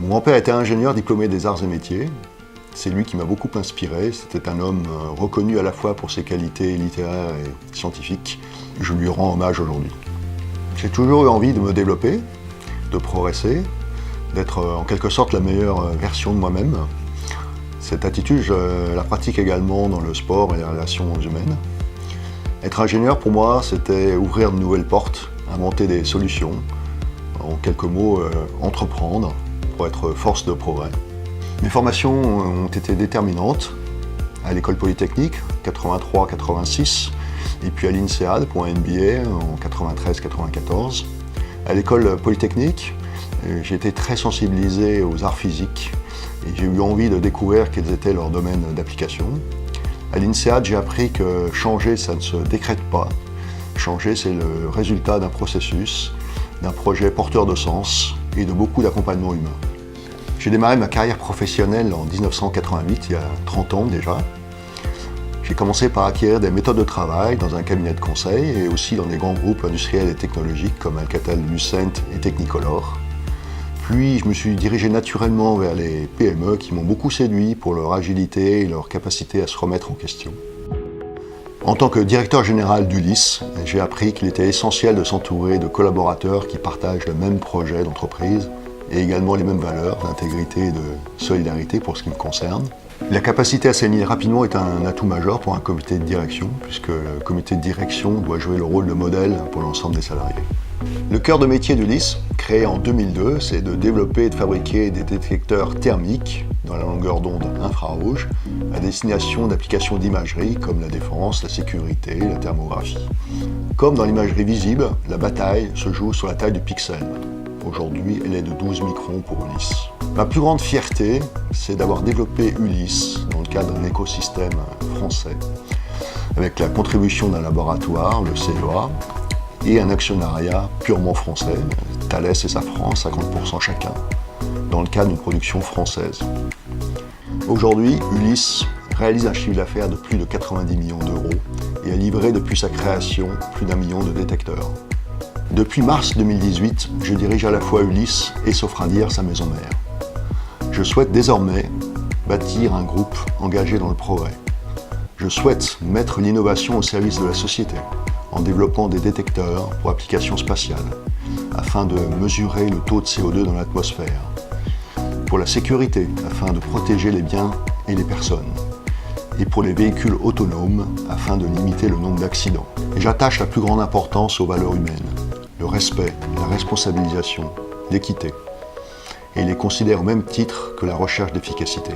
Mon grand-père était ingénieur diplômé des arts et métiers. C'est lui qui m'a beaucoup inspiré. C'était un homme reconnu à la fois pour ses qualités littéraires et scientifiques. Je lui rends hommage aujourd'hui. J'ai toujours eu envie de me développer, de progresser, d'être en quelque sorte la meilleure version de moi-même. Cette attitude, je la pratique également dans le sport et les relations humaines. Être ingénieur, pour moi, c'était ouvrir de nouvelles portes, inventer des solutions. En quelques mots, entreprendre pour être force de progrès. Mes formations ont été déterminantes à l'école polytechnique, 83-86, et puis à l'INSEAD pour un MBA en 93-94. À l'école polytechnique, j'ai été très sensibilisé aux arts physiques et j'ai eu envie de découvrir quels étaient leurs domaines d'application. À l'INSEAD, j'ai appris que changer, ça ne se décrète pas. Changer, c'est le résultat d'un processus, d'un projet porteur de sens et de beaucoup d'accompagnement humain. J'ai démarré ma carrière professionnelle en 1988, il y a 30 ans déjà. J'ai commencé par acquérir des méthodes de travail dans un cabinet de conseil et aussi dans des grands groupes industriels et technologiques comme Alcatel-Lucent et Technicolor. Puis je me suis dirigé naturellement vers les PME qui m'ont beaucoup séduit pour leur agilité et leur capacité à se remettre en question. En tant que directeur général d'Ulysse, j'ai appris qu'il était essentiel de s'entourer de collaborateurs qui partagent le même projet d'entreprise et également les mêmes valeurs d'intégrité et de solidarité pour ce qui me concerne. La capacité à s'aligner rapidement est un atout majeur pour un comité de direction, puisque le comité de direction doit jouer le rôle de modèle pour l'ensemble des salariés. Le cœur de métier d'Ulysse, créé en 2002, c'est de développer et de fabriquer des détecteurs thermiques dans la longueur d'onde infrarouge à destination d'applications d'imagerie comme la défense, la sécurité, la thermographie. Comme dans l'imagerie visible, la bataille se joue sur la taille du pixel. Aujourd'hui, elle est de 12 microns pour Ulysse. Ma plus grande fierté, c'est d'avoir développé Ulysse dans le cadre d'un écosystème français, avec la contribution d'un laboratoire, le CEA, et un actionnariat purement français, Thales et Safran, 50% chacun, dans le cadre d'une production française. Aujourd'hui, Ulysse réalise un chiffre d'affaires de plus de 90 millions d'euros et a livré depuis sa création plus d'1 million de détecteurs. Depuis mars 2018, je dirige à la fois Ulysse et Sofradir, sa maison mère. Je souhaite désormais bâtir un groupe engagé dans le progrès. Je souhaite mettre l'innovation au service de la société en développant des détecteurs pour applications spatiales afin de mesurer le taux de CO2 dans l'atmosphère, pour la sécurité afin de protéger les biens et les personnes, et pour les véhicules autonomes afin de limiter le nombre d'accidents. Et j'attache la plus grande importance aux valeurs humaines, le respect, la responsabilisation, l'équité, et les considère au même titre que la recherche d'efficacité.